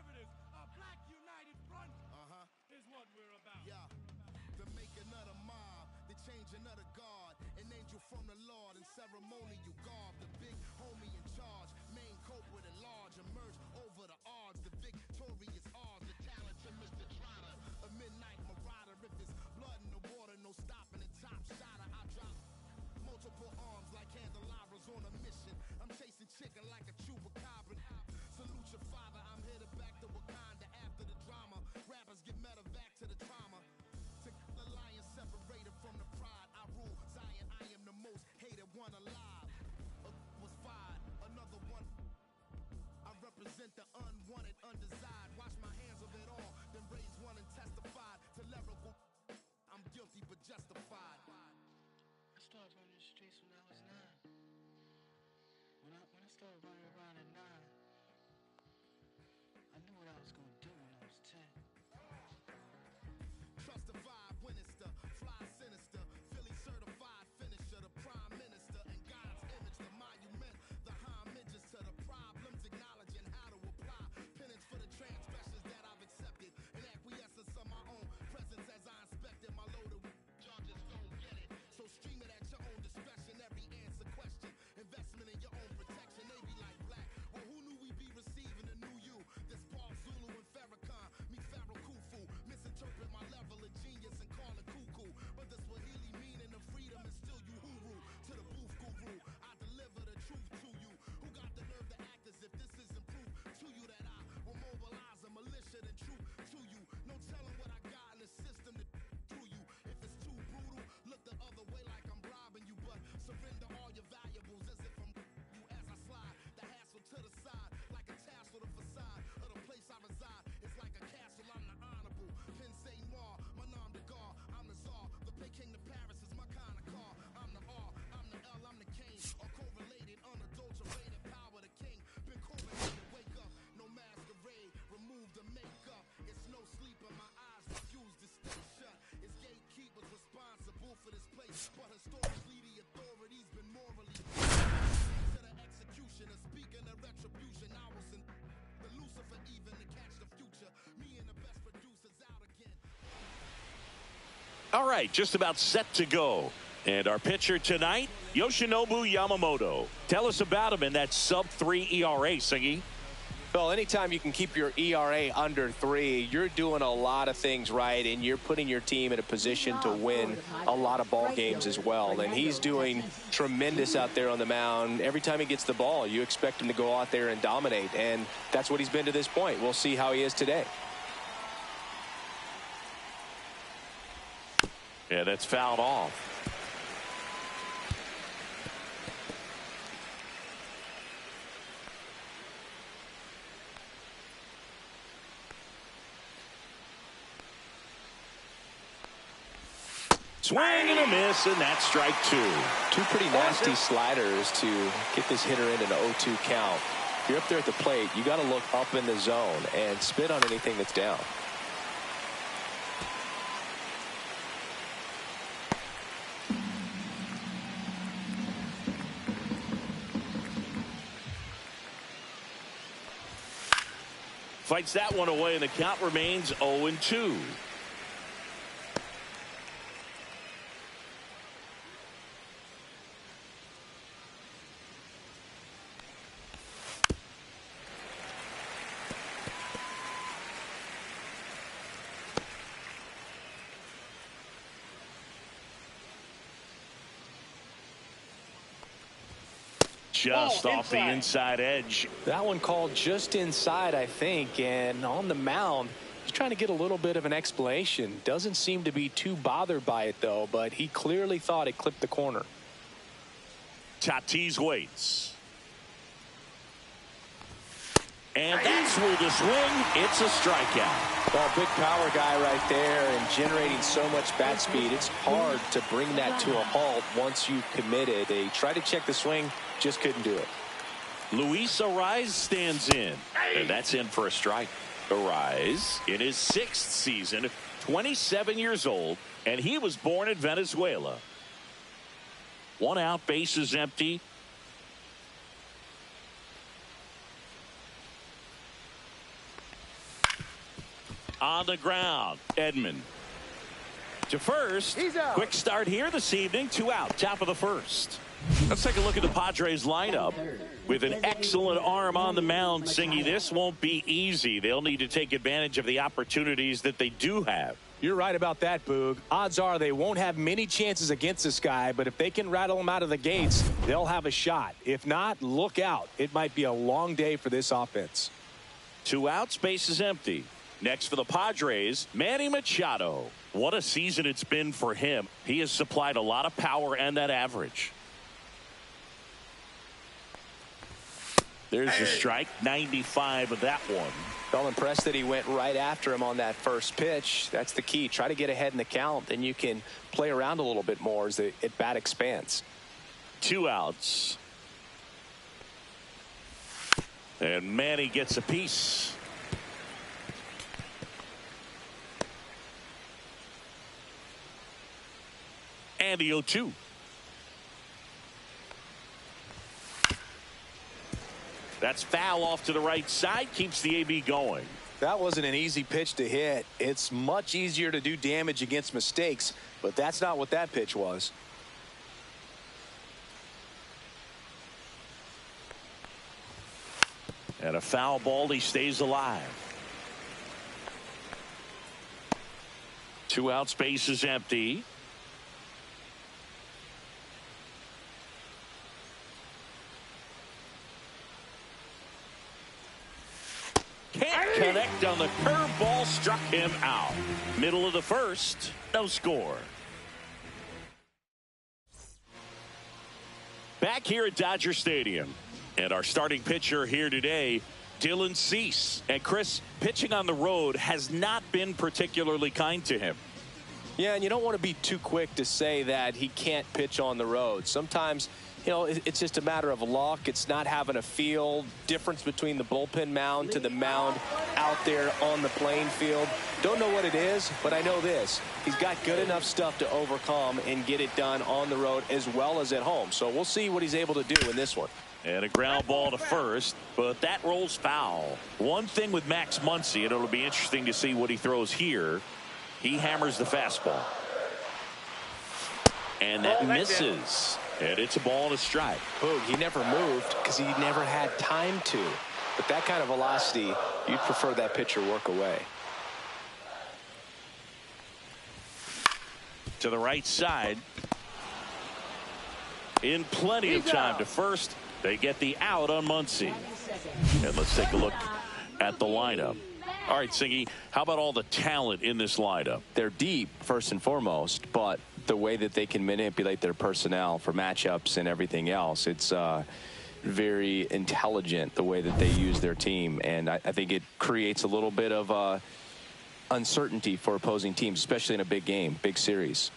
conservatives, a black united front is what we're about. Yeah. The making of the mob, the changing of the guard, an angel from the Lord in ceremonial garb. The big homie in charge, main culprit at large, emerge over the odds. The victorious odds, the talented Mr. Trotter, a midnight marauder. If it's blood in the water, no stopping the top shotter. I drop multiple arms like candelabras on a mission. I'm chasing chicken like a chupacabra. Salute your father, I'm headed back to Wakanda after the drama. Rappers get medevac to the trauma. The lion separated from the pride. I rule Zion, I am the most hated one alive. Was fired, another one. I represent the unwanted, undesired. Wash my hands of it all, then raise one and testified to lyrical. I'm guilty but justified. I started running the streets when I was 9. When I started running around at 9, I knew what I was gonna do when I was 10. Trust the vibe when it's the fly sinister, Philly certified finisher, the prime minister, and God's image, the monument, the homages to the problems, acknowledging how to apply penance for the transgressions that I've accepted, and acquiescence of my own presence as I inspected my loaded charges. Don't get it, so stream it at your own discretion. Every answer question, investment in your own protection. They be like black. Well, who knew we'd be receiving a new you? This Paul Zulu and Farrakhan meet Pharaoh Khufu. Misinterpret my level of genius and call it cuckoo. But the Swahili meaning of freedom is still you huru. To the booth guru, I deliver the truth to you. Who got the nerve to act as if this isn't proof to you that I will mobilize a militia and troop to you? No telling what I got in the system to through you. If it's too brutal, look the other way like I'm robbing you. But surrender all your valuables as if I'm you as I slide. The hassle to the side like a tassel, the facade of the place I reside. It's like a castle, I'm the honorable. Pen say noir, my nom de gar, I'm the czar. The pay king to Paris is my kind of car. I'm the R, I'm the L, I'm the king. All correlated, unadulterated power, the king. Been correlated, wake up, no masquerade, remove the makeup. It's no sleep in my eyes, refuse to stay shut. It's gatekeepers responsible for this place, but historically the authorities been morally to the executioner. Speaking of retribution, I was in the Lucifer even to catch the future. Me and the best producers out again. All right, just about set to go. And our pitcher tonight, Yoshinobu Yamamoto. Tell us about him in that sub-3 ERA, Singy. Well, anytime you can keep your ERA under 3, you're doing a lot of things right, and you're putting your team in a position to win a lot of ball games as well. And he's doing tremendous out there on the mound. Every time he gets the ball, you expect him to go out there and dominate, and that's what he's been to this point. We'll see how he is today. Yeah, that's fouled off. Swing and a miss, and that's strike 2. Two pretty nasty sliders to get this hitter in an 0-2 count. If you're up there at the plate, you got to look up in the zone and spit on anything that's down. Fights that one away, and the count remains 0-2. Just off the inside edge. That one called just inside, I think, and on the mound, he's trying to get a little bit of an explanation. Doesn't seem to be too bothered by it, though, but he clearly thought it clipped the corner. Tatis waits. And that's where the swing, it's a strikeout. Well, big power guy right there and generating so much bat speed. It's hard to bring that to a halt once you've committed. They tried to check the swing, just couldn't do it. Luis Ariz stands in, and that's in for a strike. Ariz in his 6th season, 27 years old, and he was born in Venezuela. 1 out, bases empty. On the ground, Edman to first. Quick start here this evening. 2 out, top of the first. Let's take a look at the Padres lineup. With an excellent arm on the mound, Singy, this won't be easy. They'll need to take advantage of the opportunities that they do have. You're right about that, Boog. Odds are they won't have many chances against this guy, but if they can rattle him out of the gates, they'll have a shot. If not, look out. It might be a long day for this offense. 2 outs, base is empty. Next for the Padres, Manny Machado. What a season it's been for him. He has supplied a lot of power and that average. There's a strike, 95 of that one. Well, impressed that he went right after him on that first pitch. That's the key. Try to get ahead in the count, then you can play around a little bit more as the at-bat expands. 2 outs. And Manny gets a piece. And the 0-2. That's foul off to the right side. Keeps the AB going. That wasn't an easy pitch to hit. It's much easier to do damage against mistakes, but that's not what that pitch was. And a foul ball. He stays alive. 2 outs, base is empty. Can't connect on the curveball, struck him out. Middle of the first, no score. Back here at Dodger Stadium. And our starting pitcher here today, Dylan Cease. And Chris, pitching on the road has not been particularly kind to him. Yeah, and you don't want to be too quick to say that he can't pitch on the road. Sometimes, you know, it's just a matter of luck. It's not having a feel. Difference between the bullpen mound to the mound out there on the playing field. Don't know what it is, but I know this. He's got good enough stuff to overcome and get it done on the road as well as at home. So we'll see what he's able to do in this one. And a ground ball to first, but that rolls foul. One thing with Max Muncy, and it'll be interesting to see what he throws here. He hammers the fastball. And that misses. And it's a ball and a strike. Boog, he never moved because he never had time to. But that kind of velocity, you'd prefer that pitcher work away. To the right side. In plenty of time to first. They get the out on Muncy. And let's take a look at the lineup. All right, Singy, how about all the talent in this lineup? They're deep, first and foremost, but the way that they can manipulate their personnel for matchups and everything else, it's very intelligent the way that they use their team. And I think it creates a little bit of uncertainty for opposing teams, especially in a big game, big series.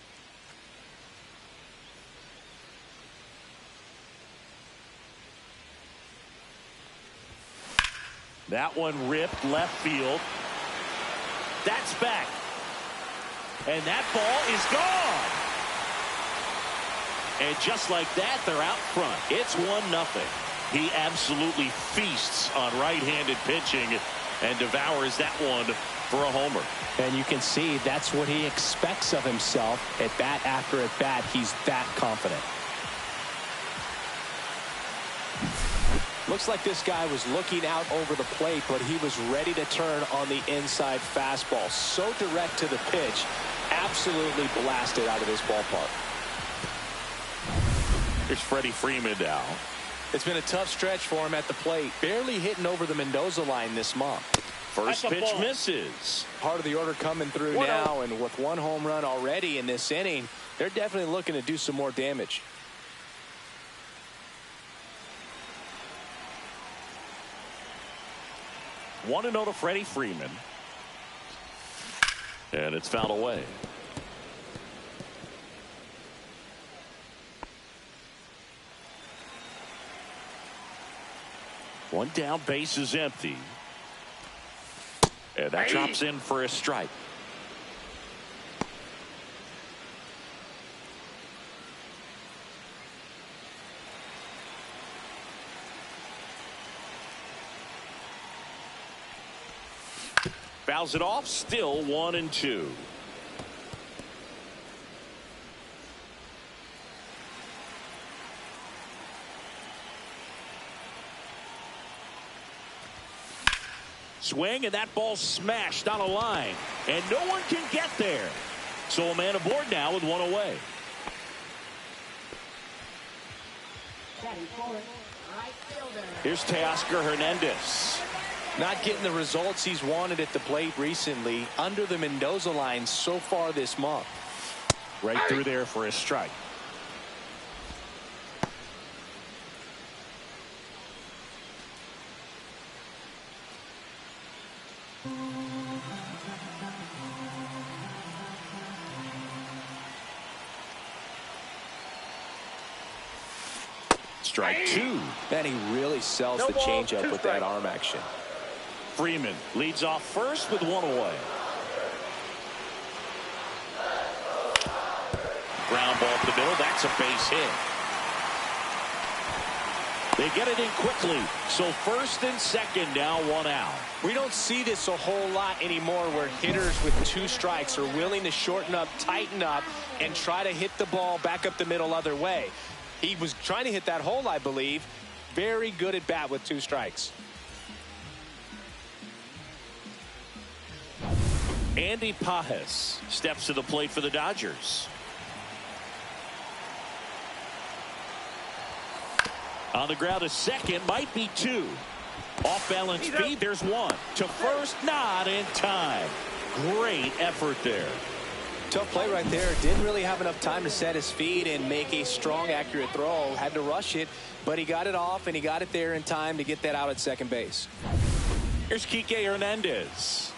That one ripped left field. That's back. And that ball is gone. And just like that, they're out front. It's 1-0. He absolutely feasts on right-handed pitching and devours that one for a homer. And you can see that's what he expects of himself at bat after at bat. He's that confident. Looks like this guy was looking out over the plate, but he was ready to turn on the inside fastball. So direct to the pitch, absolutely blasted out of this ballpark. Here's Freddie Freeman now. It's been a tough stretch for him at the plate. Barely hitting over the Mendoza line this month. First pitch misses. Part of the order coming through now, and with 1 home run already in this inning, they're definitely looking to do some more damage. 1-0 to Freddie Freeman. And it's fouled away. One down, base is empty. And that drops in for a strike. fouls it off. Still 1-2. Swing, and that ball smashed on a line, and no one can get there. So a man aboard now with one away. Here's Teoscar Hernandez. Not getting the results he's wanted at the plate recently. Under the Mendoza line so far this month. Right through there for a strike. Strike two. And he really sells the changeup with that arm action. Freeman leads off first with one away. Ground ball to the middle. That's a base hit. They get it in quickly. So first and second, now one out. We don't see this a whole lot anymore where hitters with two strikes are willing to shorten up, tighten up, and try to hit the ball back up the middle other way. He was trying to hit that hole, I believe. Very good at bat with two strikes. Andy Pages steps to the plate for the Dodgers. On the ground, a second, might be two. Off balance feed, there's one. To first, not in time. Great effort there. Tough play right there. Didn't really have enough time to set his feet and make a strong, accurate throw. Had to rush it, but he got it off, and he got it there in time to get that out at second base. Here's Kike Hernandez.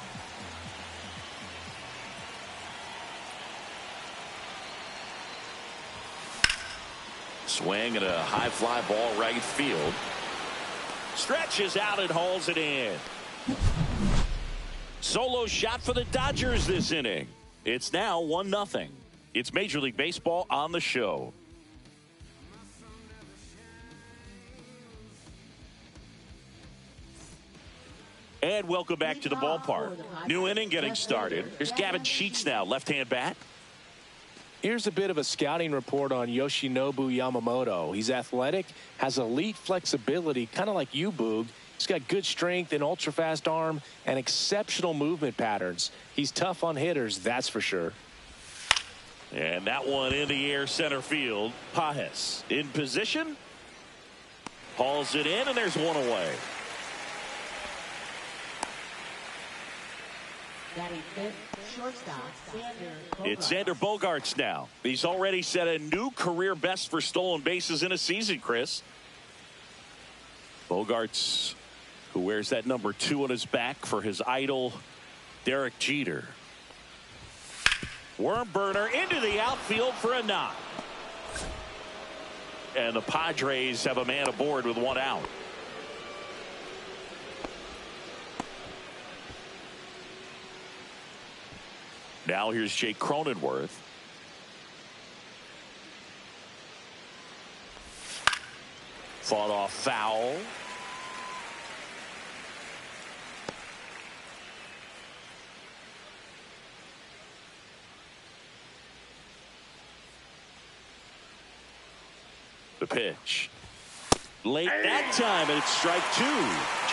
Swing at a high fly ball right field. Stretches out and hauls it in. Solo shot for the Dodgers this inning. It's now 1-0. It's Major League Baseball on the show. And welcome back to the ballpark. New inning getting started. Here's Gavin Sheets now, left-hand bat. Here's a bit of a scouting report on Yoshinobu Yamamoto. He's athletic, has elite flexibility, kind of like you, Boog. He's got good strength, an ultra-fast arm, and exceptional movement patterns. He's tough on hitters, that's for sure. And that one in the air center field. Pages in position. Hauls it in, and there's one away. It's Xander Bogaerts now. He's already set a new career best for stolen bases in a season, Chris. Bogaerts, who wears that number 2 on his back for his idol, Derek Jeter. Worm burner into the outfield for a knock. And the Padres have a man aboard with one out. Now here's Jake Cronenworth. Fought off foul. The pitch. Late that time, and it's strike 2.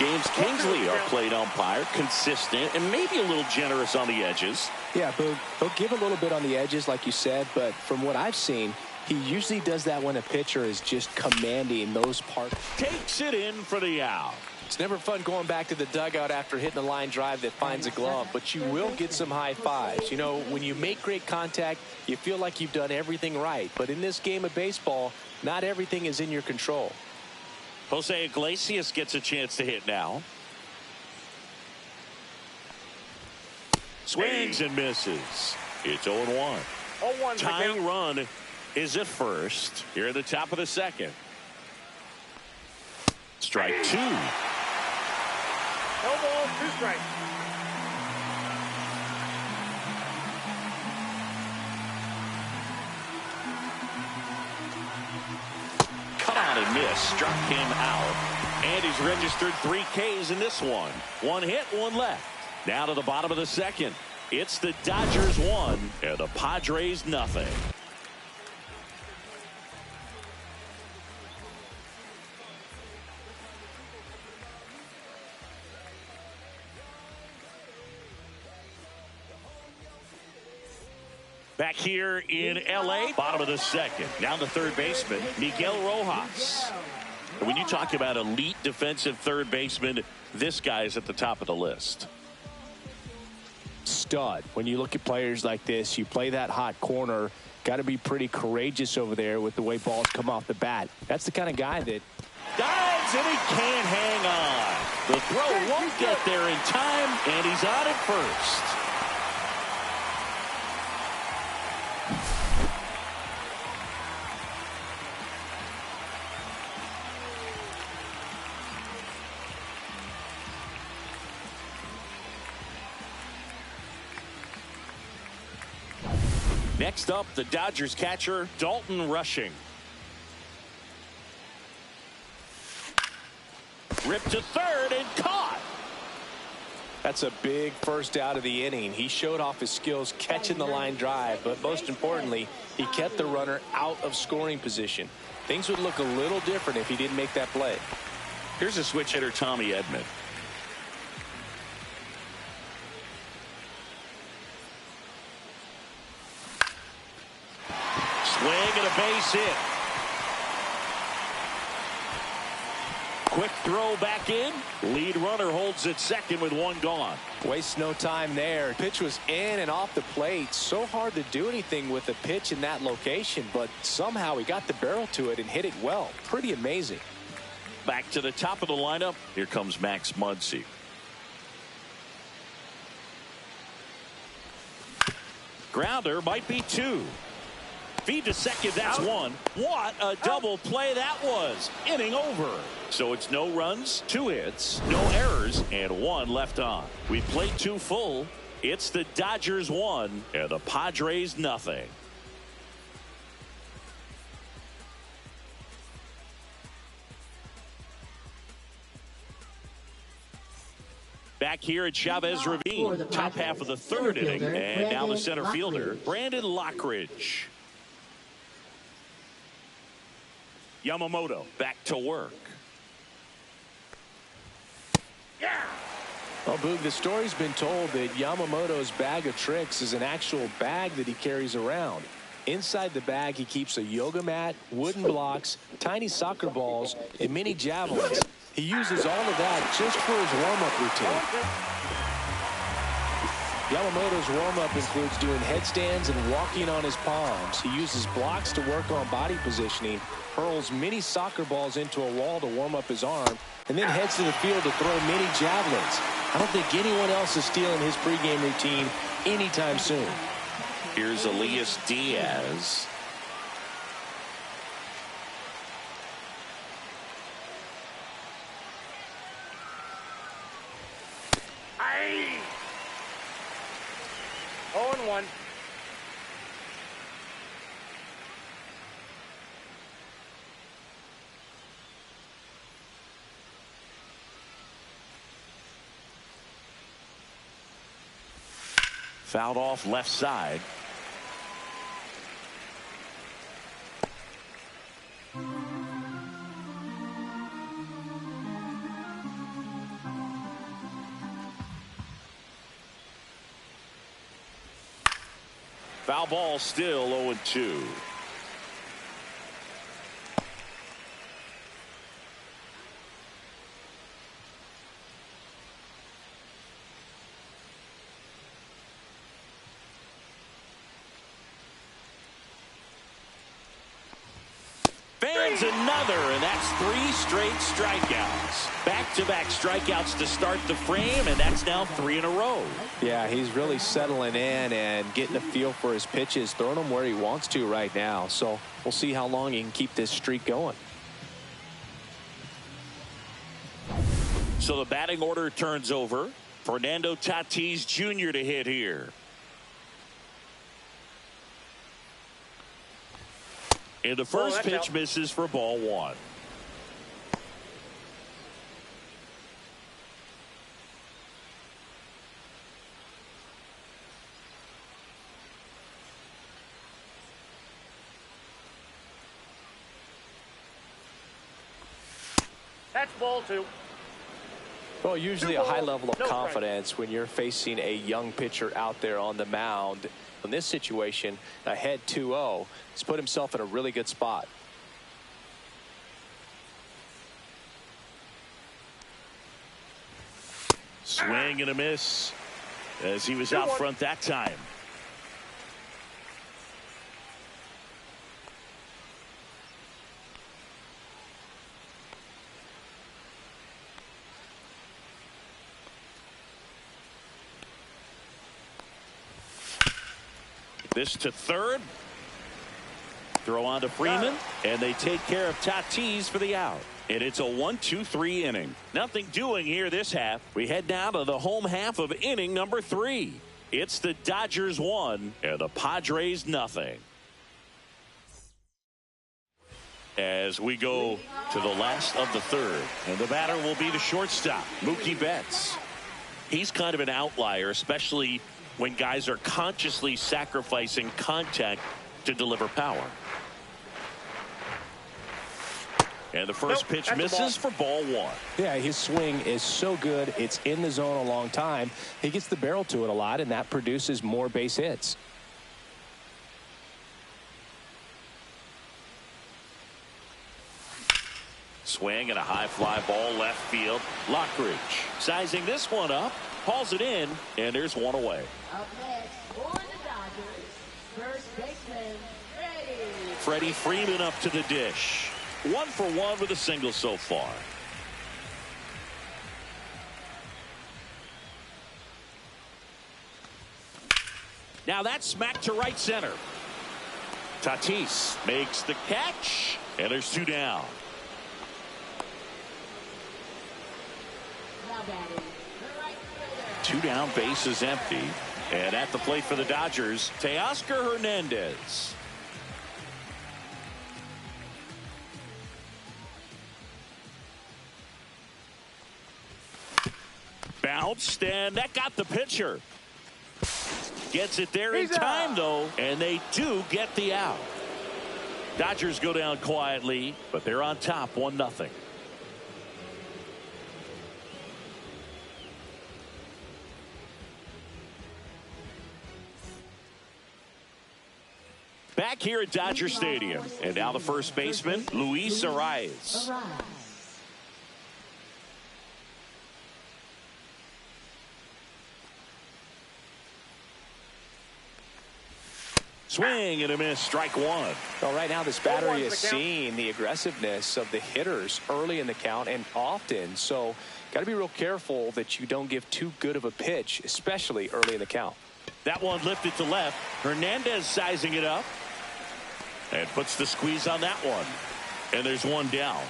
James Kingsley, our plate umpire, consistent and maybe a little generous on the edges. Yeah, but he'll give a little bit on the edges, like you said, but from what I've seen, he usually does that when a pitcher is just commanding those parts. Takes it in for the out. It's never fun going back to the dugout after hitting a line drive that finds a glove, but you will get some high fives. You know, when you make great contact, you feel like you've done everything right. But in this game of baseball, not everything is in your control. Jose Iglesias gets a chance to hit now. Swings and misses. It's 0-1. Tying run is at first. Here at the top of the second. Strike 2. No ball, 2 strikes. Cut on and miss. Struck him out. And he's registered 3 Ks in this one. 1 hit, 1 left. Now to the bottom of the second. It's the Dodgers 1 and the Padres nothing. Back here in L.A., bottom of the second. Now the third baseman, Miguel Rojas. When you talk about elite defensive third baseman, this guy's at the top of the list. Stud. When you look at players like this, you play that hot corner, got to be pretty courageous over there with the way balls come off the bat. That's the kind of guy that dives and he can't hang on. The throw won't get there in time, and he's on at first. Next up, the Dodgers catcher, Dalton Rushing. Ripped to third and caught. That's a big first out of the inning. He showed off his skills catching the line drive, but most importantly, he kept the runner out of scoring position. Things would look a little different if he didn't make that play. Here's a switch hitter, Tommy Edman. Swing and a base hit. Quick throw back in. Lead runner holds at second with one gone. Wastes no time there. Pitch was in and off the plate. So hard to do anything with a pitch in that location, but somehow he got the barrel to it and hit it well. Pretty amazing. Back to the top of the lineup. Here comes Max Muncy. Grounder might be two. Feed to second, that's one. What a double play that was. Inning over. So it's no runs, 2 hits, no errors, and 1 left on. We played 2 full. It's the Dodgers 1 and the Padres nothing. Back here at Chavez Ravine, top half of the third inning, and now the center fielder, Brandon Lockridge. Yamamoto back to work. Well, Boog, the story's been told that Yamamoto's bag of tricks is an actual bag that he carries around. Inside the bag, he keeps a yoga mat, wooden blocks, tiny soccer balls, and mini javelins. He uses all of that just for his warm-up routine. Yamamoto's warm-up includes doing headstands and walking on his palms. He uses blocks to work on body positioning, hurls mini soccer balls into a wall to warm up his arm, and then heads to the field to throw mini javelins. I don't think anyone else is stealing his pregame routine anytime soon. Here's Elias Diaz. Aye. 0-1. Fouled off left side. Foul ball, still 0-2. Fans another, and that's 3 straight strikeouts. Back-to-back strikeouts to start the frame, and that's now 3 in a row. Yeah, he's really settling in and getting a feel for his pitches, throwing them where he wants to right now. So we'll see how long he can keep this streak going. So the batting order turns over. Fernando Tatis Jr. to hit here. And the first pitch misses for ball 1. That's ball 2. Well, usually a high level of confidence when you're facing a young pitcher out there on the mound. In this situation, ahead 2-0, he's put himself in a really good spot. Swing and a miss as he was out front that time. This to third. Throw on to Freeman, and they take care of Tatis for the out. And it's a 1-2-3 inning. Nothing doing here this half. We head down to the home half of inning number 3. It's the Dodgers 1 and the Padres nothing. As we go to the last of the third, and the batter will be the shortstop, Mookie Betts. He's kind of an outlier, especially when guys are consciously sacrificing contact to deliver power. And the first pitch misses for ball 1. Yeah, his swing is so good. It's in the zone a long time. He gets the barrel to it a lot, and that produces more base hits. Swing and a high fly ball left field. Lockridge sizing this one up, hauls it in, and there's one away. Up next for the Dodgers, first baseman, Freddie Freeman up to the dish. 1 for 1 with a single so far. Now that's smacked to right center. Tatis makes the catch, and there's 2 down. Now batting, the right fielder. 2 down, base is empty. And at the plate for the Dodgers, Teoscar Hernandez. Bounced, and that got the pitcher. Gets it there in time, though, and they do get the out. Dodgers go down quietly, but they're on top 1-0. Back here at Dodger Stadium, and now the first baseman, Luis Arias. Swing and a miss, strike 1. Well, right now this battery is seeing the aggressiveness of the hitters early in the count and often. So got to be real careful that you don't give too good of a pitch, especially early in the count. That one lifted to left. Hernandez sizing it up and puts the squeeze on that one. And there's 1 down.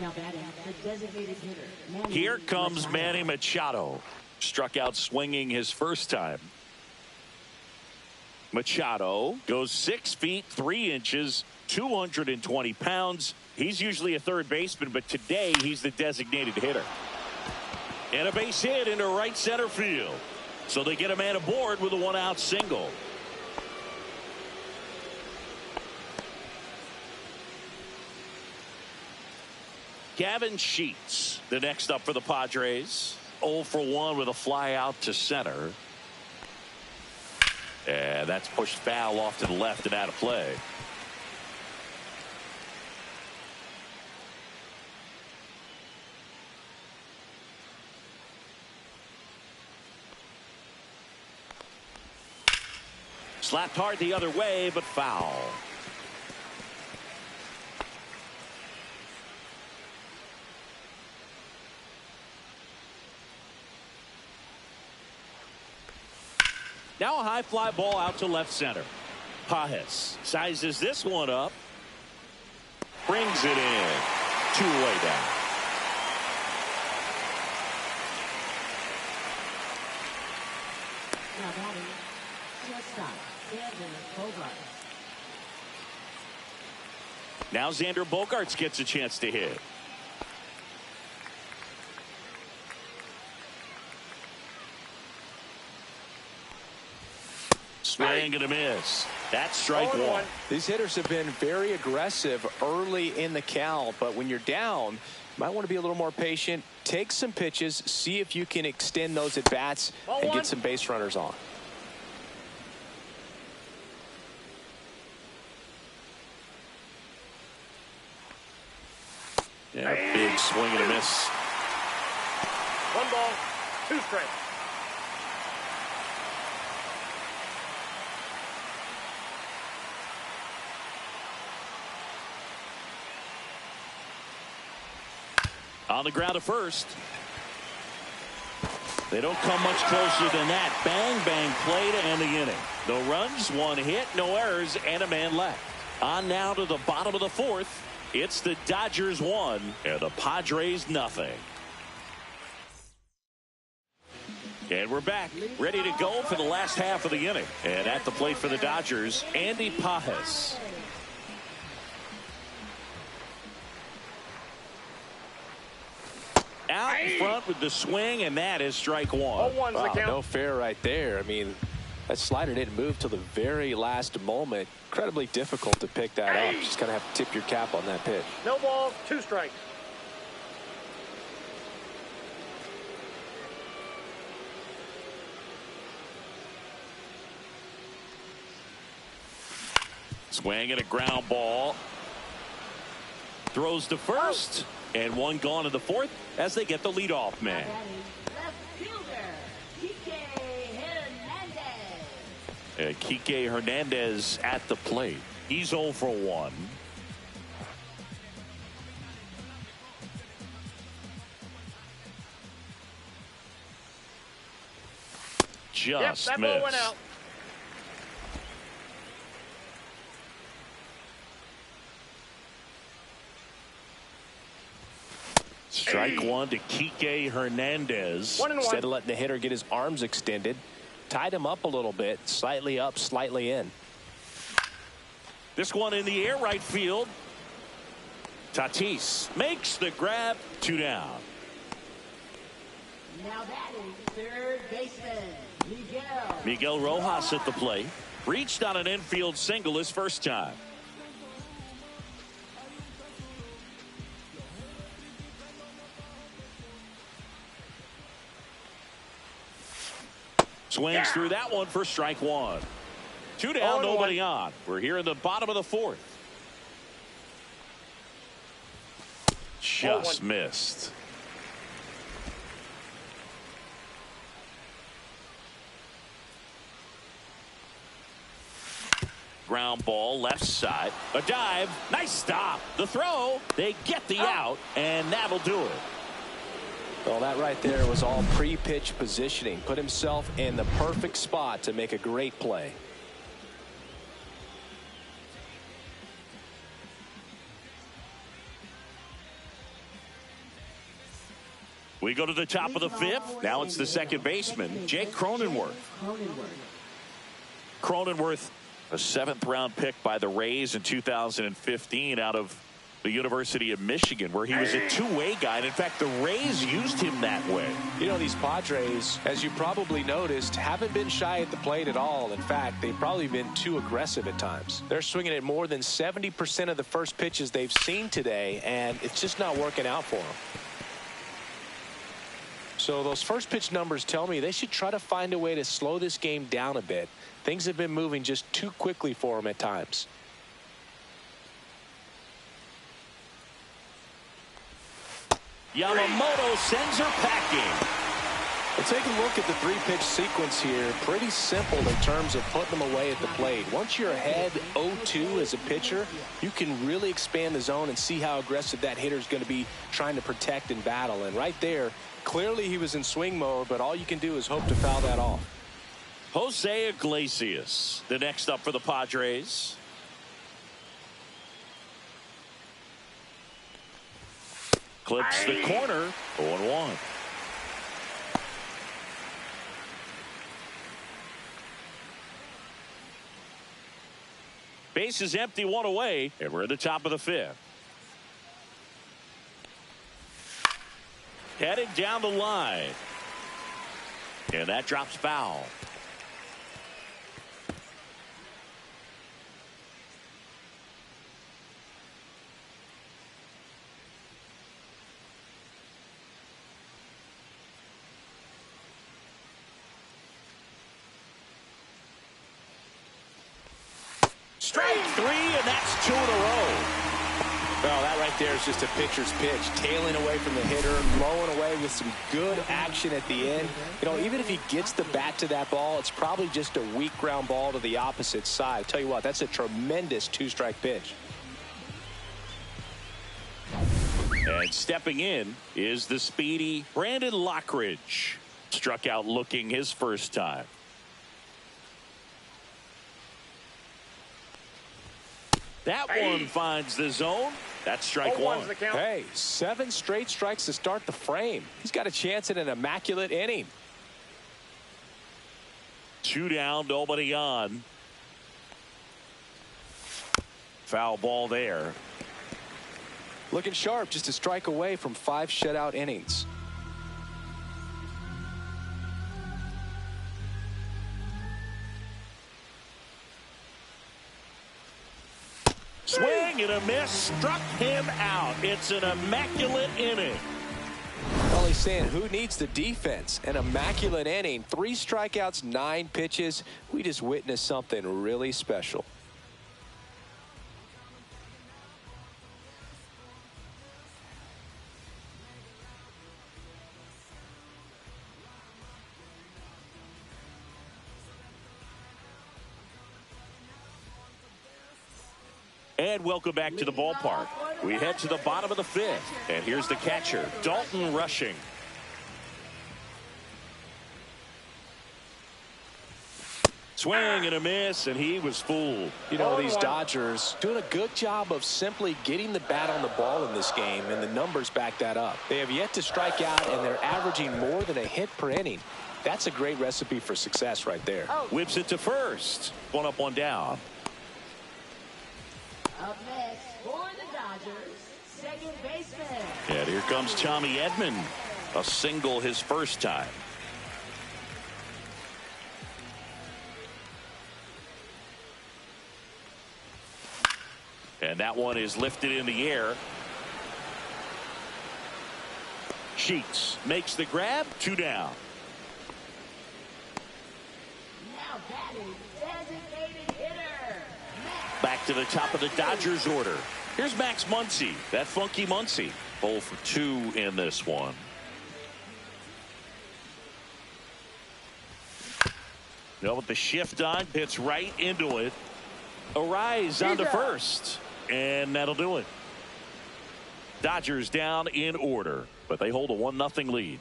Now batting, the designated hitter. Here comes Manny Machado. Struck out swinging his first time. Machado goes 6 feet 3 inches, 220 pounds. He's usually a third baseman, but today he's the designated hitter. And a base hit into right center field. So they get a man aboard with a 1-out single. Gavin Sheets, the next up for the Padres. 0 for 1 with a fly out to center. And that's pushed foul off to the left and out of play. Slapped hard the other way, but foul. Now a high fly ball out to left center. Pajes sizes this one up. Brings it in. 2 away down. Now batting, shortstop, Xander Bogaerts. Now Xander Bogaerts gets a chance to hit. Swing and a miss. That's strike one. These hitters have been very aggressive early in the count, but when you're down, you might want to be a little more patient. Take some pitches, see if you can extend those at bats and get some base runners on. Yeah, big swing and a miss. 1 ball, 2 strikes. On the ground to first. They don't come much closer than that. Bang, bang play to end the inning. No runs, 1 hit, no errors, and a man left. On now to the bottom of the 4th. It's the Dodgers 1 and the Padres nothing. And we're back, ready to go for the last half of the inning. And at the plate for the Dodgers, Andy Pajes. Out in front with the swing, and that is strike one. Wow, no fair right there. I mean, that slider didn't move till the very last moment. Incredibly difficult to pick that up. Just kind of have to tip your cap on that pitch. No balls, 2 strikes. Swing and a ground ball. Throws to first. And 1 gone in the 4th as they get the leadoff man. Left fielder, Kike Hernandez. And Kike Hernandez at the plate. He's 0 for 1. Just that missed. ball went out. Strike one to Kike Hernandez. 1-1. Instead of letting the hitter get his arms extended, tied him up a little bit, slightly up, slightly in. This one in the air, right field. Tatis makes the grab, 2 down. Now that is third baseman, Miguel Rojas at the plate. Reached on an infield single his first time. Swings through that one for strike one. 2 down, nobody on. We're here in the bottom of the 4th. Just missed. Ground ball left side. A dive. Nice stop. The throw. They get the out, and that'll do it. Well, that right there was all pre-pitch positioning. Put himself in the perfect spot to make a great play. We go to the top of the 5th. Now it's the second baseman, Jake Cronenworth. Cronenworth, a 7th-round pick by the Rays in 2015 out of the University of Michigan, where he was a two-way guy. And in fact, the Rays used him that way. You know, these Padres, as you probably noticed, haven't been shy at the plate at all. In fact, they've probably been too aggressive at times. They're swinging at more than 70% of the first pitches they've seen today, and it's just not working out for them. So those first pitch numbers tell me they should try to find a way to slow this game down a bit. Things have been moving just too quickly for them at times. Yamamoto sends her packing. Well, take a look at the 3-pitch sequence here. Pretty simple in terms of putting them away at the plate. Once you're ahead 0-2 as a pitcher, you can really expand the zone and see how aggressive that hitter is going to be trying to protect and battle. And right there, clearly he was in swing mode, but all you can do is hope to foul that off. Jose Iglesias, the next up for the Padres. Clips the corner, 0-1. Base is empty, 1 away, and we're at the top of the 5th. Headed down the line. And that drops foul. Strike three, and that's 2 in a row. Well, that right there is just a pitcher's pitch. Tailing away from the hitter, blowing away with some good action at the end. You know, even if he gets the bat to that ball, it's probably just a weak ground ball to the opposite side. I tell you what, that's a tremendous 2-strike pitch. And stepping in is the speedy Brandon Lockridge. Struck out looking his first time. That one finds the zone. That's strike one. Hey, 7 straight strikes to start the frame. He's got a chance at an immaculate inning. 2 down, nobody on. Foul ball there. Looking sharp, just a strike away from 5 shutout innings. Swing and a miss, struck him out. It's an immaculate inning. Well, he's saying who needs the defense? An immaculate inning, 3 strikeouts, 9 pitches. We just witnessed something really special. And welcome back to the ballpark. We head to the bottom of the 5th. And here's the catcher, Dalton Rushing. Swing and a miss, and he was fooled. You know, these Dodgers doing a good job of simply getting the bat on the ball in this game, and the numbers back that up. They have yet to strike out, and they're averaging more than a hit per inning. That's a great recipe for success right there. Whips it to first. 1 up, 1 down. Up next for the Dodgers, second baseman. And here comes Tommy Edman. A single his first time. And that one is lifted in the air. Sheets makes the grab. 2 down. Now batting, designated hitter. Back to the top of the Dodgers order. Here's Max Muncy. That funky Muncy. 0 for 2 in this one. Now with the shift on, hits right into it. Arise on to first. And that'll do it. Dodgers down in order, but they hold a 1-0 lead.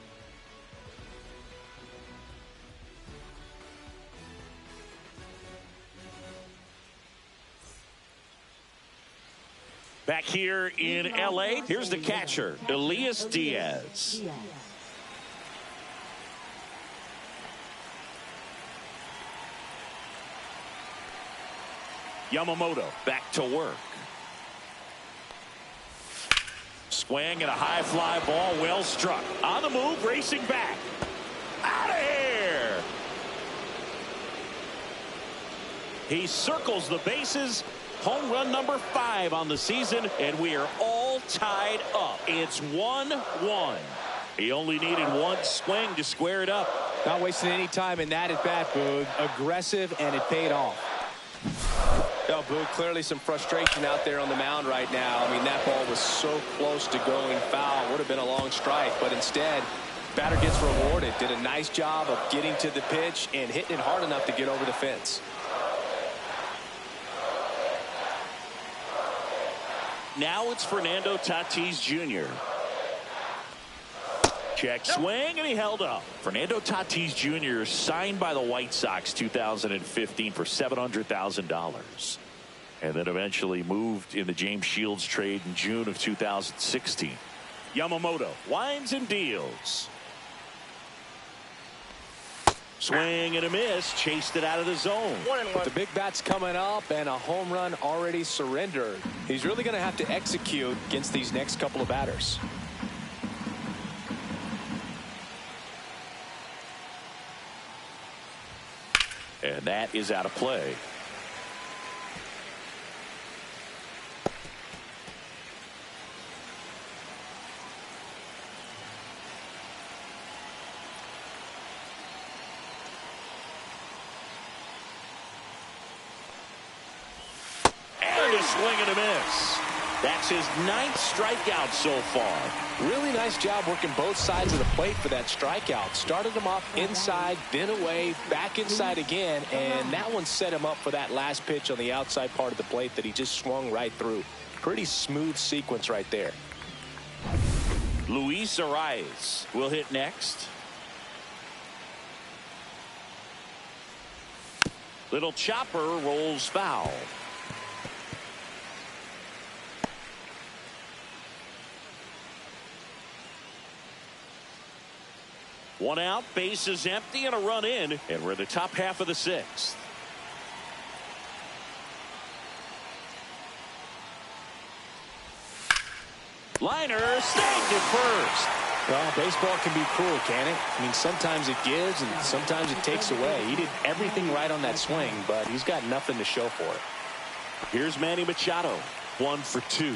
Back here in L.A., here's the catcher, Elias Diaz. Yamamoto back to work. Swing and a high fly ball, well struck. On the move, racing back. Out of here. He circles the bases. Home run number 5 on the season, and we are all tied up. It's 1-1. He only needed 1 swing to square it up. Not wasting any time in that at bat, Boog. Aggressive, and it paid off. Well, Boog, clearly some frustration out there on the mound right now. I mean, that ball was so close to going foul. Would have been a long strike, but instead, batter gets rewarded. Did a nice job of getting to the pitch and hitting it hard enough to get over the fence. Now it's Fernando Tatis Jr. Check swing, and he held up. Fernando Tatis Jr. signed by the White Sox 2015 for $700,000. And then eventually moved in the James Shields trade in June of 2016. Yamamoto winds and deals. Swing and a miss. Chased it out of the zone. With the big bats coming up and a home run already surrendered, he's really going to have to execute against these next couple of batters. And that is out of play. swing and a miss. That's his 9th strikeout so far. Really nice job working both sides of the plate for that strikeout. Started him off inside, then away, back inside again, and that one set him up for that last pitch on the outside part of the plate that he just swung right through. Pretty smooth sequence right there. Luis Arias will hit next. Little chopper rolls foul. One out, base is empty, and a run in, and we're in the top half of the 6th. Liner snagged at first. Well, baseball can be cruel, can it? I mean, sometimes it gives and sometimes it takes away. He did everything right on that swing, but he's got nothing to show for it. Here's Manny Machado, 1 for 2.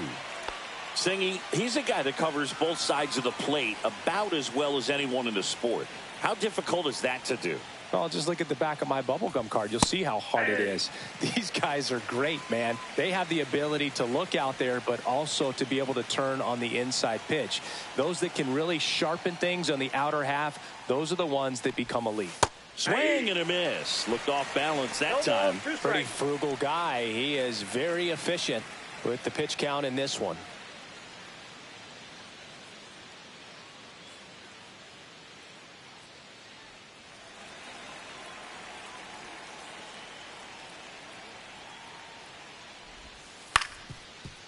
Singy, he's a guy that covers both sides of the plate about as well as anyone in the sport. How difficult is that to do? Well, just look at the back of my bubblegum card. You'll see how hard it is. These guys are great, man. They have the ability to look out there, but also to be able to turn on the inside pitch. Those that can really sharpen things on the outer half, those are the ones that become elite. Swing and a miss. Looked off balance that time. Pretty frugal guy. He is very efficient with the pitch count in this one.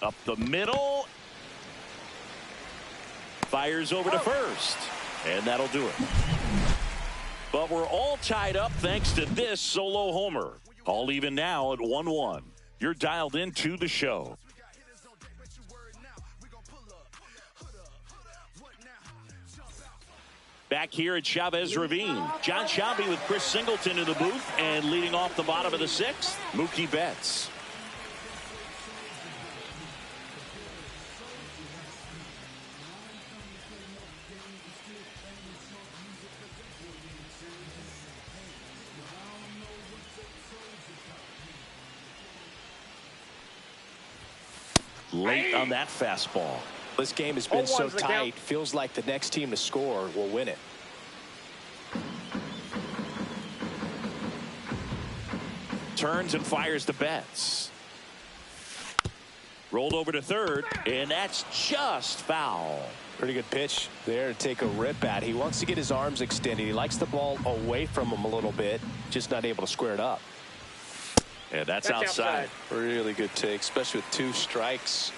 Up the middle. Fires over to first. And that'll do it. But we're all tied up thanks to this solo homer. All even now at 1-1. You're dialed into the show. Back here at Chavez Ravine. John Shelby with Chris Singleton in the booth. And leading off the bottom of the 6th, Mookie Betts. Late on that fastball. This game has been so tight. Feels like the next team to score will win it. Turns and fires to Betts. Rolled over to third, and that's just foul. Pretty good pitch there to take a rip at. He wants to get his arms extended. He likes the ball away from him a little bit, just not able to square it up. And that's outside. Really good take, especially with 2 strikes.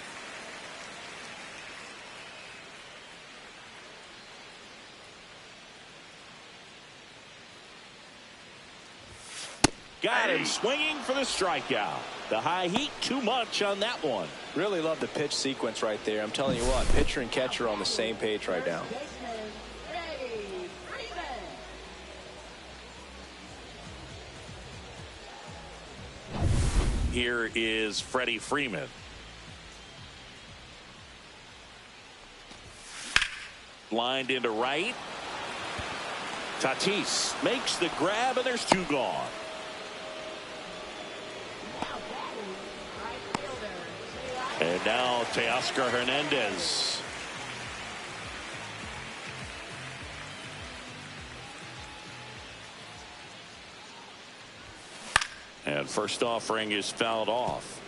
Got him swinging for the strikeout. The high heat, too much on that one. Really love the pitch sequence right there. I'm telling you what, pitcher and catcher are on the same page right now. Here is Freddie Freeman. Lined into right. Tatis makes the grab, and there's 2 gone. And now Teoscar Hernandez. And first offering is fouled off.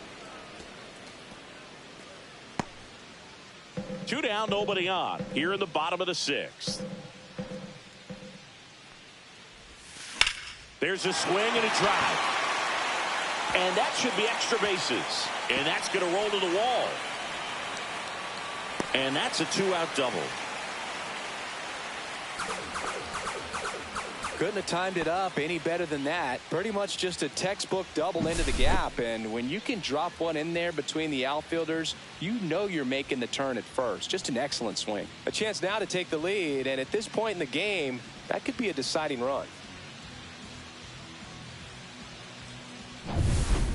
2 down, nobody on. Here in the bottom of the 6th. There's a swing and a drive. And that should be extra bases. And that's going to roll to the wall. And that's a 2-out double. Couldn't have timed it up any better than that. Pretty much just a textbook double into the gap. And when you can drop one in there between the outfielders, you know you're making the turn at first. Just an excellent swing. A chance now to take the lead. And at this point in the game, that could be a deciding run.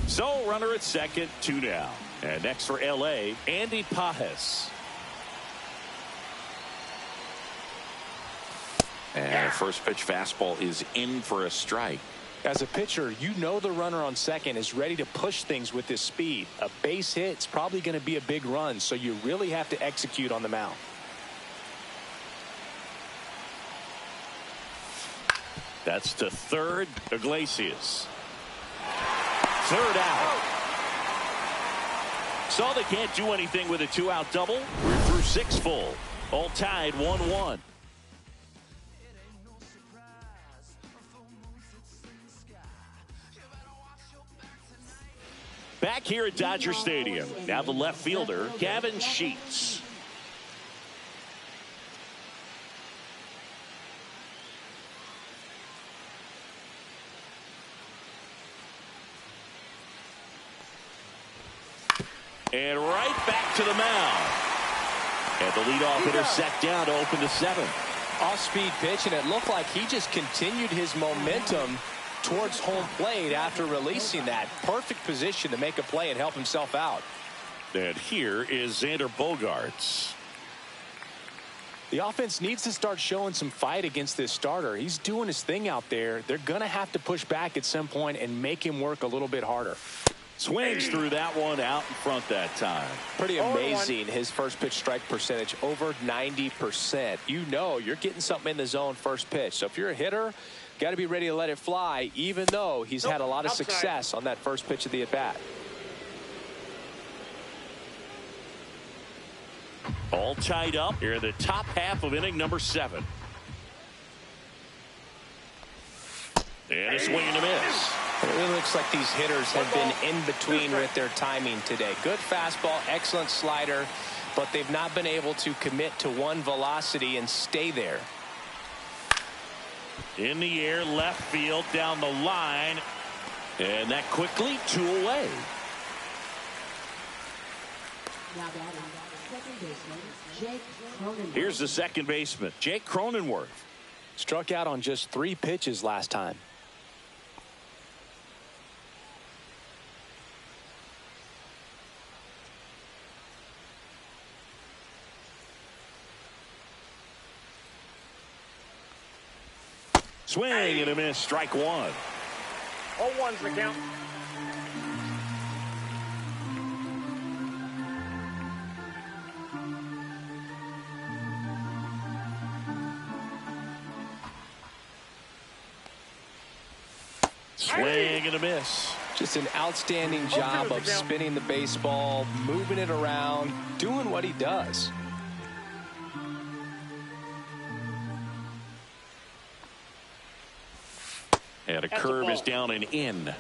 So runner at second, 2 down. And next for LA, Andy Pajes. And first pitch fastball is in for a strike. As a pitcher, you know the runner on second is ready to push things with his speed. A base hit's probably going to be a big run, so you really have to execute on the mound. That's to third, Iglesias. Third out. So they can't do anything with a 2-out double. We're through 6 full. All tied 1-1. Back here at Dodger Stadium, now the left fielder, Gavin Sheets. And right back to the mound. And the leadoff hitter set down to open the 7th. Off-speed pitch, and it looked like he just continued his momentum towards home plate after releasing that. Perfect position to make a play and help himself out. And here is Xander Bogaerts. The offense needs to start showing some fight against this starter. He's doing his thing out there. They're going to have to push back at some point and make him work a little bit harder. Swings through that one out in front that time. Pretty amazing, his first pitch strike percentage, over 90%. You know you're getting something in the zone first pitch. So if you're a hitter, got to be ready to let it fly, even though he's had a lot of success on that first pitch of the at-bat. All tied up here in the top half of inning number 7. And a swing and a miss. It really looks like these hitters have been in between with their timing today. Good fastball, excellent slider, but they've not been able to commit to one velocity and stay there. In the air, left field, down the line. And that quickly 2 away. Now batting, second baseman, Jake Cronenworth. Here's the second baseman, Jake Cronenworth. Struck out on just 3 pitches last time. Swing and a miss, strike 1. 0-1's the count. Swing and a miss. Just an outstanding job of spinning the baseball, moving it around, doing what he does. And a curve is down and in.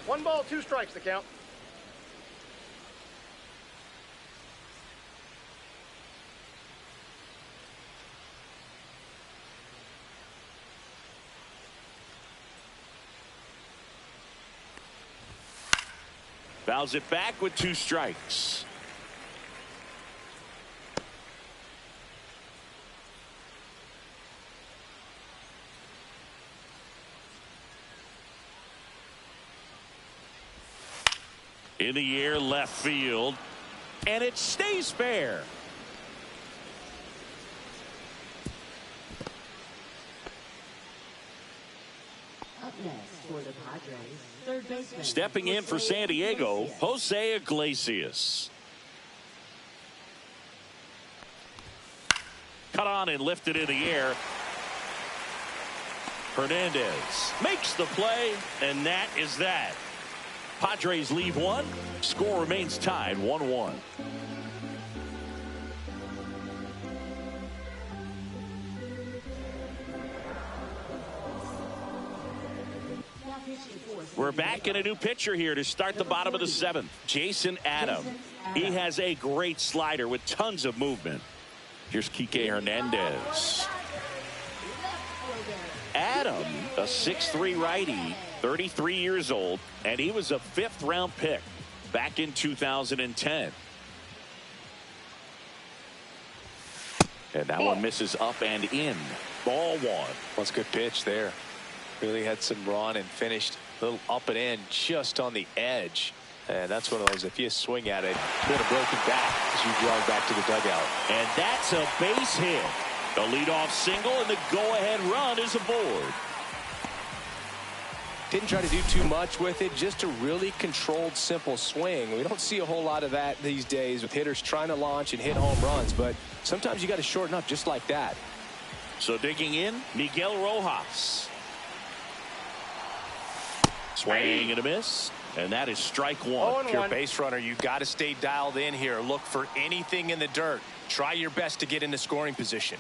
1 ball, 2 strikes, the count. Fouls it back with 2 strikes. In the air, left field, and it stays fair. Up next for the Padres, third baseman. Stepping in for San Diego, Jose Iglesias. Cut on and lifted in the air. Hernandez makes the play, and that is that. Padres leave 1. Score remains tied 1-1. We're back in a new pitcher here to start the bottom of the 7th. Jason Adam. He has a great slider with tons of movement. Here's Kike Hernandez. Adam, a 6'3" righty, 33 years old, and he was a 5th-round pick back in 2010. And that one misses up and in. Ball 1. That's a good pitch there. Really had some run and finished a little up and in just on the edge. And that's one of those, if you swing at it, you have a broken back as you jog back to the dugout. And that's a base hit. The leadoff single, and the go-ahead run is aboard. Didn't try to do too much with it, just a really controlled, simple swing. We don't see a whole lot of that these days with hitters trying to launch and hit home runs, but sometimes you got to shorten up just like that. So digging in, Miguel Rojas. Swing and a miss, and that is strike one. If you're a base runner, you got to stay dialed in here. Look for anything in the dirt. Try your best to get into scoring position.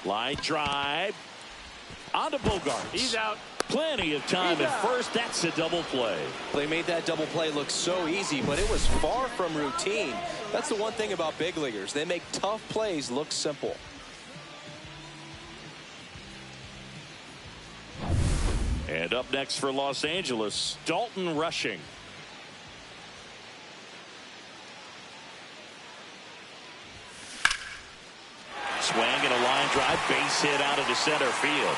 Line drive onto Bogarts. He's out. Plenty of time at first. That's a double play. They made that double play look so easy, but it was far from routine. That's the one thing about big leaguers. They make tough plays look simple. And up next for Los Angeles, Dalton Rushing. Swing and a line drive, base hit out into center field.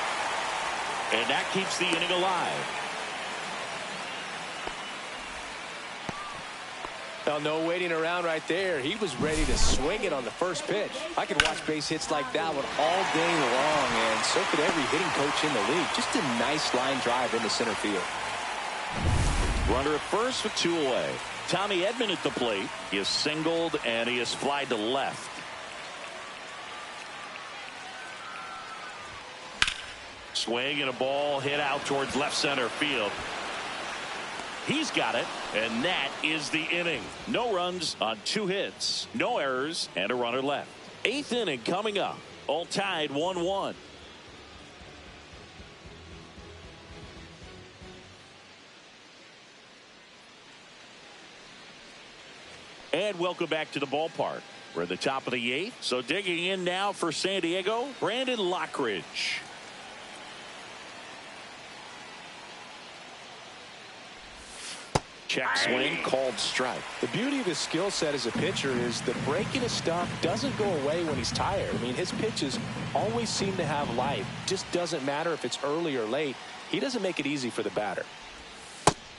And that keeps the inning alive. Well, no waiting around right there. He was ready to swing it on the first pitch. I could watch base hits like that one all day long, and so could every hitting coach in the league. Just a nice line drive into center field. Runner at first with 2 away. Tommy Edman at the plate. He is singled and he is flied to left. Swing and a ball hit out towards left center field. He's got it, and that is the inning. No runs on 2 hits, no errors, and a runner left. 8th inning coming up. All tied 1-1. And welcome back to the ballpark. We're at the top of the 8th. So digging in now for San Diego, Brandon Lockridge. Check swing, called strike. The beauty of his skill set as a pitcher is the breaking his stuff doesn't go away when he's tired. I mean, his pitches always seem to have life. Just doesn't matter if it's early or late. He doesn't make it easy for the batter.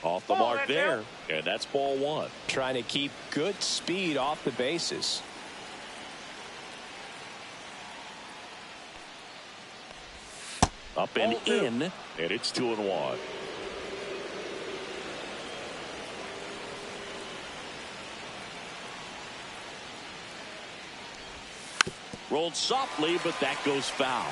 Off the mark there, and that's ball 1. Trying to keep good speed off the bases. Up and in, and it's 2-1. Rolled softly, but that goes foul.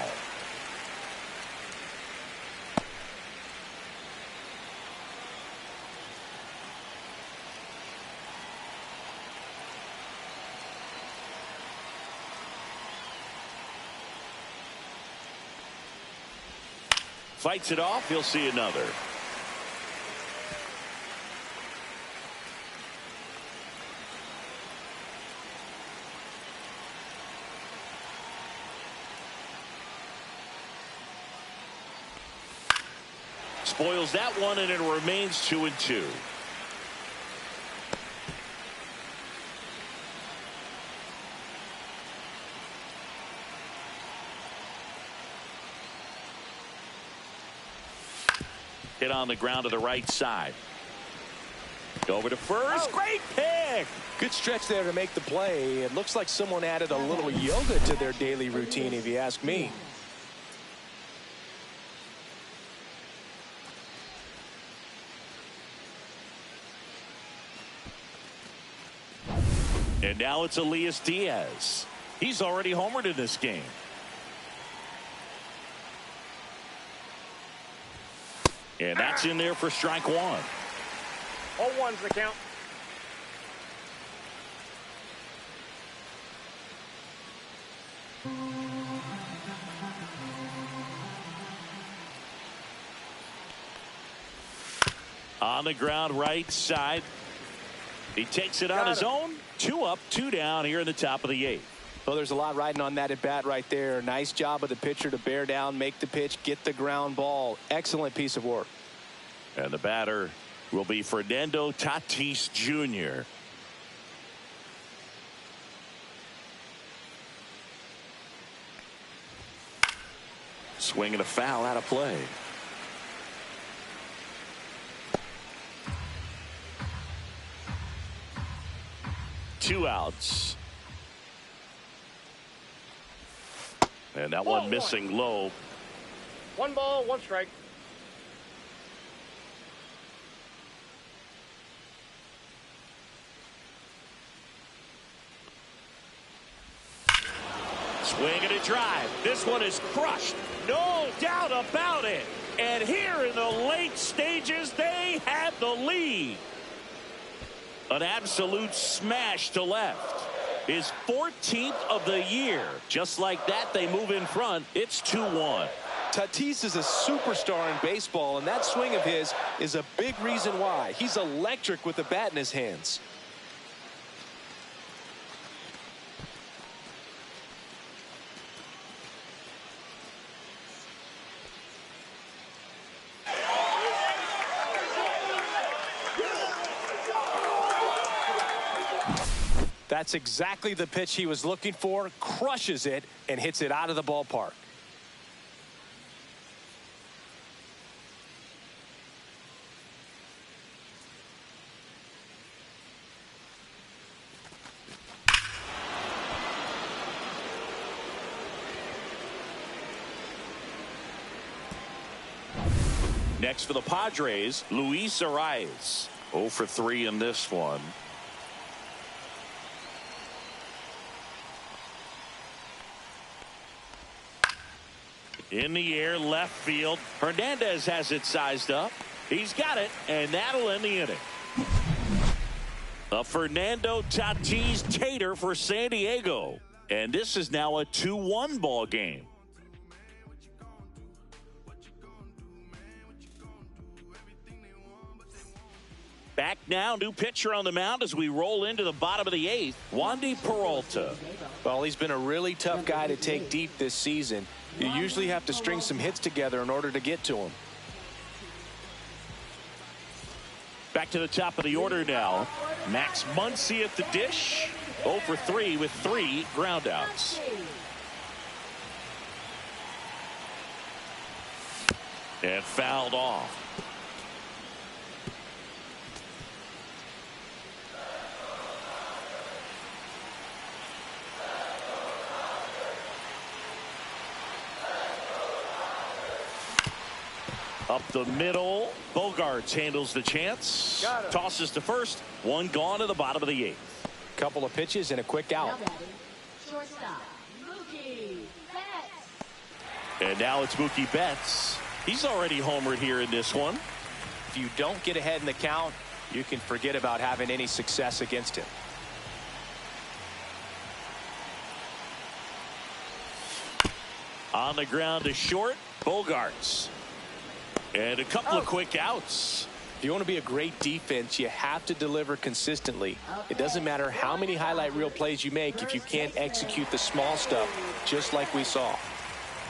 Fights it off. He'll see another. Spoils that one, and it remains 2-2. Hit on the ground to the right side. Over to first. Great pick. Good stretch there to make the play. It looks like someone added a little yoga to their daily routine, if you ask me. And now it's Elias Diaz. He's already homered in this game. And that's in there for strike 1. 0-1's the count. On the ground right side. He takes it on his own. 2 up, 2 down here in the top of the 8th. Well, there's a lot riding on that at bat right there. Nice job of the pitcher to bear down, make the pitch, get the ground ball. Excellent piece of work. And the batter will be Fernando Tatis Jr. Swinging a foul out of play. 2 outs. And that one missing low. 1 ball, 1 strike. Swing and a drive. This one is crushed. No doubt about it. And here in the late stages, they have the lead. An absolute smash to left. His 14th of the year. Just like that, they move in front. It's 2-1. Tatis is a superstar in baseball, and that swing of his is a big reason why. He's electric with the bat in his hands. That's exactly the pitch he was looking for. Crushes it and hits it out of the ballpark. Next for the Padres, Luis Arias. 0 for 3 in this one. In the air, left field. Hernandez has it sized up. He's got it, and that'll end the inning. A Fernando Tatis tater for San Diego. And this is now a 2-1 ball game. Back now, new pitcher on the mound as we roll into the bottom of the 8th, Wandy Peralta. Well, he's been a really tough guy to take deep this season. You usually have to string some hits together in order to get to him. Back to the top of the order now. Max Muncy at the dish. 0 for 3 with 3 groundouts. And fouled off. Up the middle, Bogarts handles the chance. Tosses to first. 1 gone to the bottom of the 8th. Couple of pitches and a quick out. Shortstop, Mookie Betts. And now it's Mookie Betts. He's already homered here in this one. If you don't get ahead in the count, you can forget about having any success against him. On the ground to short, Bogarts. And a couple of quick outs. If you want to be a great defense, you have to deliver consistently. It doesn't matter how many highlight reel plays you make if you can't execute the small stuff, just like we saw.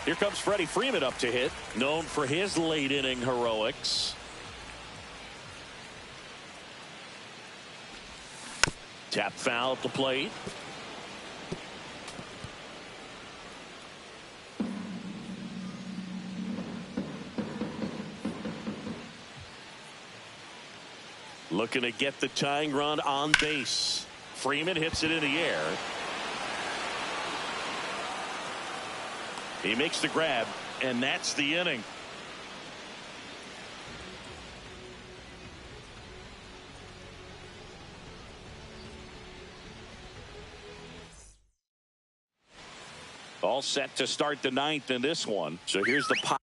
Here comes Freddie Freeman up to hit, known for his late inning heroics. Tap foul at the plate. Looking to get the tying run on base. Freeman hits it in the air. He makes the grab, and that's the inning. All set to start the 9th in this one. So here's the pop.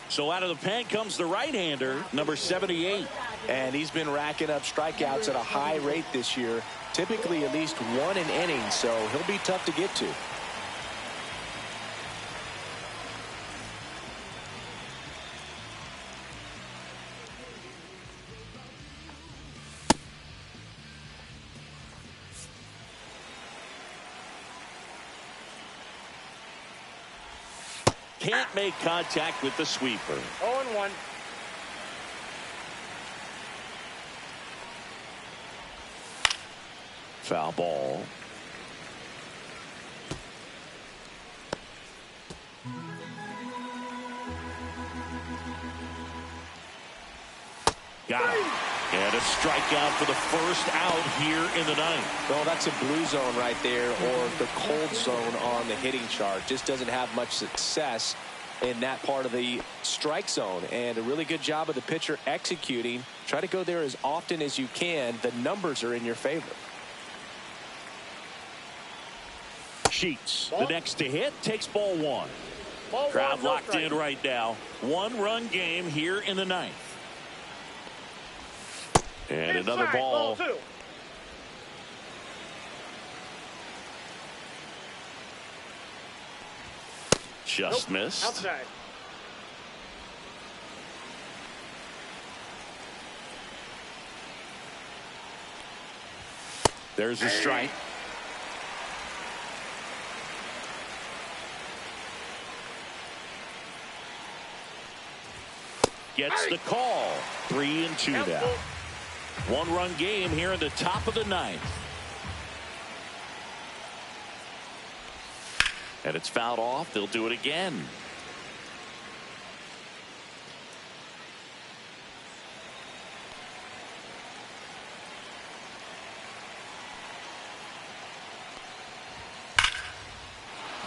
So out of the pen comes the right-hander, number 78. And he's been racking up strikeouts at a high rate this year, typically at least 1 an inning, so he'll be tough to get to. Can't make contact with the sweeper. 0-1. Foul ball. Got it. And a strikeout for the first out here in the ninth. Well, that's a blue zone right there, or the cold zone on the hitting chart. Just doesn't have much success in that part of the strike zone. And a really good job of the pitcher executing. Try to go there as often as you can. The numbers are in your favor. Sheets, the next to hit, takes ball one. Crowd locked in right now. 1-run game here in the ninth. And another ball. Just missed. Outside. There's a strike. Gets the call. 3-2 now. 1-run game here in the top of the ninth. And it's fouled off. They'll do it again.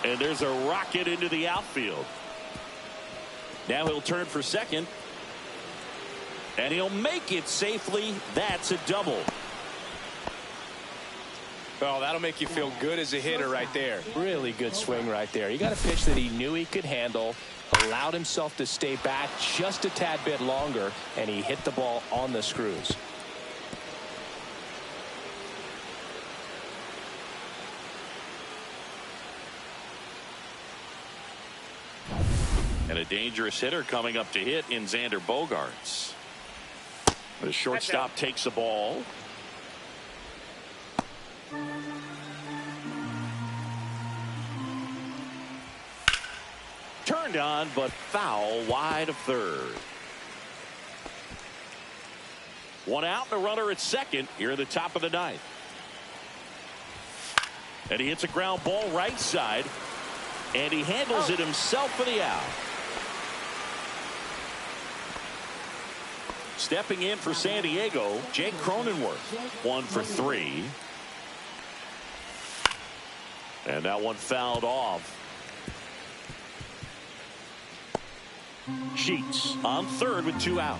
And there's a rocket into the outfield. Now he'll turn for second. And he'll make it safely. That's a double. Well, that'll make you feel good as a hitter right there. Really good swing right there. He got a pitch that he knew he could handle, allowed himself to stay back just a tad bit longer, and he hit the ball on the screws. And a dangerous hitter coming up to hit in Xander Bogaerts. The shortstop takes the ball. Turned on, but foul wide of third. One out and a runner at second here at the top of the ninth. And he hits a ground ball right side. And he handles it himself for the out. Stepping in for San Diego, Jake Cronenworth. 1 for 3. And that one fouled off. Sheets on third with 2 out.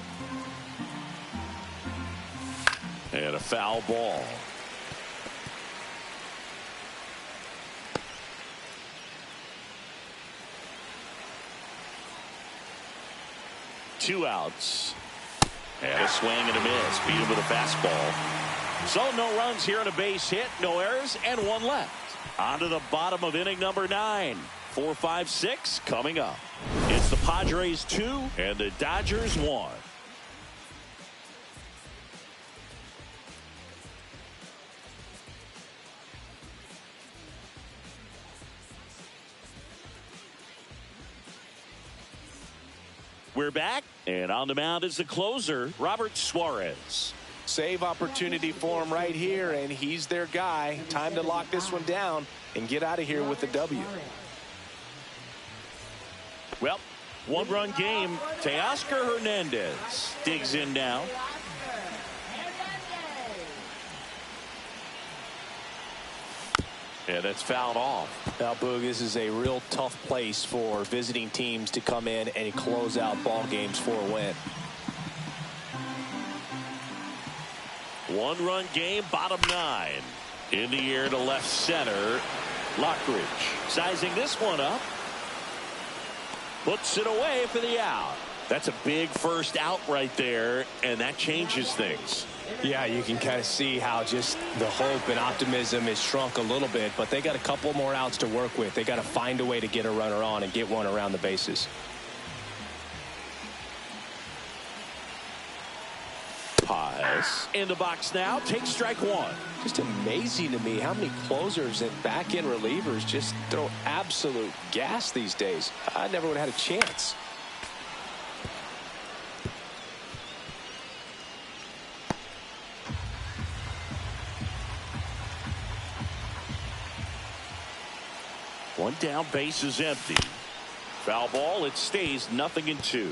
And a foul ball. Two outs. And a swing and a miss. Beat him with a fastball. So no runs here on a base hit. No errors and 1 left. On to the bottom of inning number 9. 4, 5, 6 coming up. It's the Padres 2 and the Dodgers 1. We're back, and on the mound is the closer, Robert Suarez. Save opportunity for him right here, and he's their guy. Time to lock this one down and get out of here with the W. Well, 1-run game. Teoscar Hernandez digs in now. And that's fouled off. Now, Boog, this is a real tough place for visiting teams to come in and close out ball games for a win. 1-run game, bottom 9. In the air to left center. Lockridge sizing this one up. Puts it away for the out. That's a big first out right there, and that changes things. Yeah, you can kind of see how just the hope and optimism is shrunk a little bit, but they got a couple more outs to work with. They got to find a way to get a runner on and get one around the bases. Paz in the box now. Takes strike 1. Just amazing to me how many closers and back-end relievers just throw absolute gas these days. I never would have had a chance. One down, base is empty. Foul ball, it stays 0-2.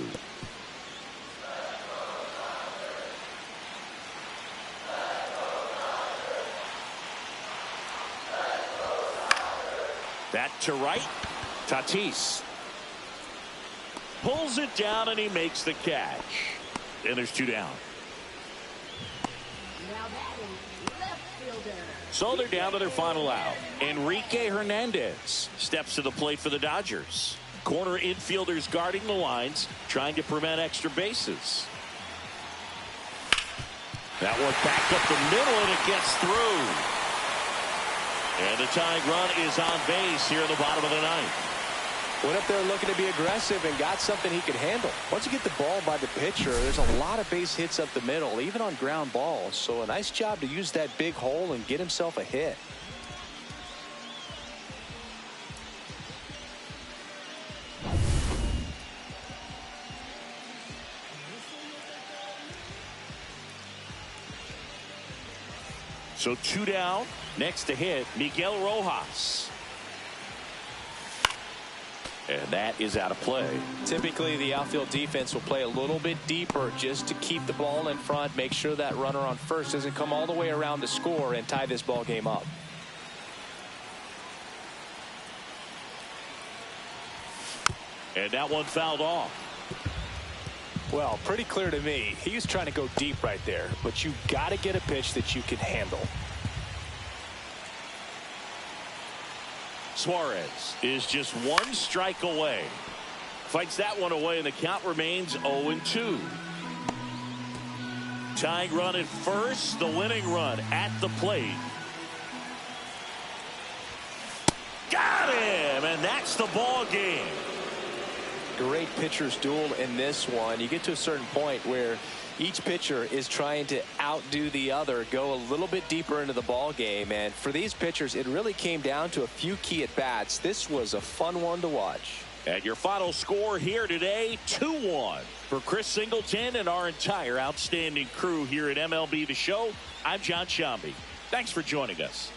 That to right. Tatis pulls it down and he makes the catch. And there's 2 down. Now that is left fielder. So they're down to their final out. Enrique Hernandez steps to the plate for the Dodgers. Corner infielders guarding the lines, trying to prevent extra bases. That one back up the middle and it gets through. And the tying run is on base here in the bottom of the ninth. Went up there looking to be aggressive and got something he could handle. Once you get the ball by the pitcher, there's a lot of base hits up the middle, even on ground balls. So a nice job to use that big hole and get himself a hit. So 2 down. Next to hit, Miguel Rojas. And that is out of play. Typically, the outfield defense will play a little bit deeper just to keep the ball in front, make sure that runner on first doesn't come all the way around to score and tie this ball game up. And that one fouled off. Well, pretty clear to me. He was trying to go deep right there, but you got to get a pitch that you can handle. Suarez is just 1 strike away. Fights that one away, and the count remains 0-2. Tying run at first, the winning run at the plate. Got him, and that's the ball game. Great pitcher's duel in this one. You get to a certain point where each pitcher is trying to outdo the other, go a little bit deeper into the ball game, and for these pitchers it really came down to a few key at bats. This was a fun one to watch. And your final score here today, 2-1 for Chris Singleton and our entire outstanding crew here at MLB The Show. I'm John Shambi. Thanks for joining us.